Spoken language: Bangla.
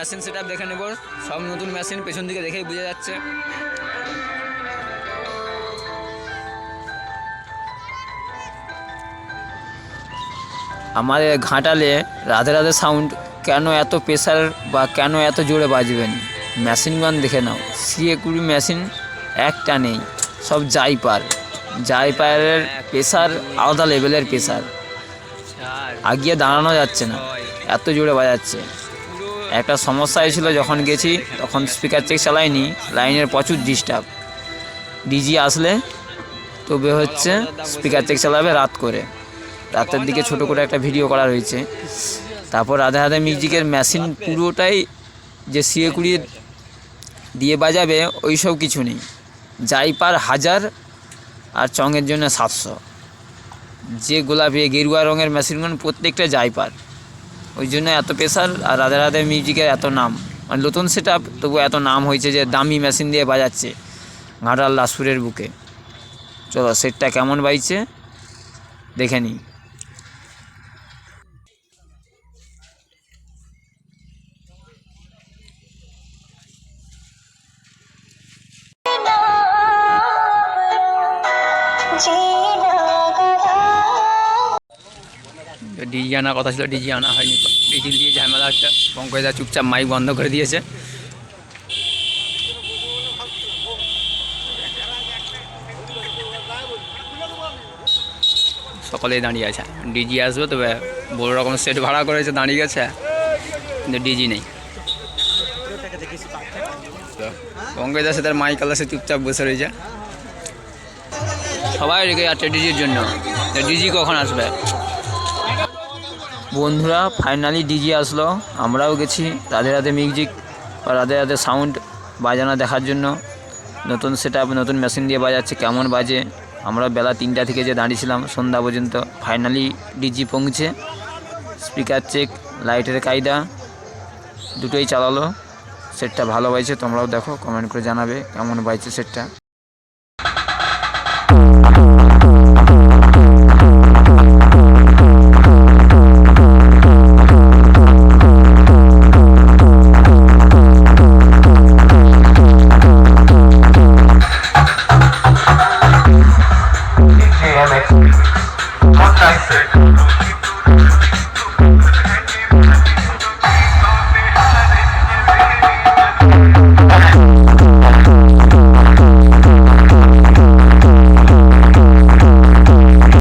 মেশিন সেটআপ দেখে নেব। সব নতুন মেশিন, পেছন দিকে দেখেই বোঝা যাচ্ছে। আমাদের ঘাটালে রাধে রাধে সাউন্ড কেন এত প্রেসার বা কেন এত জোরে বাজবেন, মেশিনগুলো দেখে নাও। CA20 মেশিন একটা নেই, সব জাইপারের প্রেসার আলাদা লেভেলের প্রেসার, আগিয়ে দাঁড়ানো যাচ্ছে না, এত জোরে বাজাচ্ছে। একটা সমস্যা হয়েছিল যখন গেছি, তখন স্পিকার চেক চালাইনি, লাইনের প্রচুর ডিস্টার্ব। ডিজি আসলে তবে হচ্ছে স্পিকার চেক চালাবে রাতের দিকে ছোট করে একটা ভিডিও করা রয়েছে। তারপর রাধে রাধে মিউজিকের মেশিন পুরোটাই যে CA20 দিয়ে বাজাবে ওই সব কিছু নেই। জাইপার 1000 আর চঙের জন্য 700। যে গোলাপি গেরুয়া রঙের মেশিনগুলো প্রত্যেকটা জাইপার, ওই জন্য এত প্রেসার। আর রাধে রাধে মিউজিকের এত নাম, মানে নতুন সেটআপ তবু এত নাম হয়েছে যে দামি মেশিন দিয়ে বাজাচ্ছে ঘাটাল দাসপুরের বুকে। চলো সেটটা কেমন বাজছে দেখে নিই। ডিজি আনার কথা ছিল, ডিজি আনা হয়নি। ডিজি দিয়ে ঝামেলা একটা, পঙ্কজদা চুপচাপ মাইক বন্ধ করে দিয়েছে। সকলেই দাঁড়িয়ে আছে, ডিজি আসবে তবে বড় রকম সেট ভাড়া করেছে, দাঁড়িয়ে গেছে, কিন্তু ডিজি নেই। পঙ্কজদার সাথে মাইক আলাসে চুপচাপ বসে রয়েছে, সবাই রেখে যাচ্ছে ডিজির জন্য। ডিজি কখন আসবে? বন্ধুরা ফাইনালি ডিজি আসলো, আমরাও গেছি রাধে রাধে মিউজিক বা রাধে রাধে সাউন্ড বাজানো দেখার জন্য। নতুন সেটআপ, নতুন মেশিন দিয়ে বাজাচ্ছে, কেমন বাজে। আমরা বেলা 3টা থেকে যে দাঁড়িয়েছিলাম সন্ধ্যা পর্যন্ত, ফাইনালি ডিজি পৌঁছে। স্পিকার চেক, লাইটের কায়দা দুটোই চালালো। সেটটা ভালো বাজছে, তোমরাও দেখো, কমেন্ট করে জানাবে কেমন বাজছে সেটটা। What I said.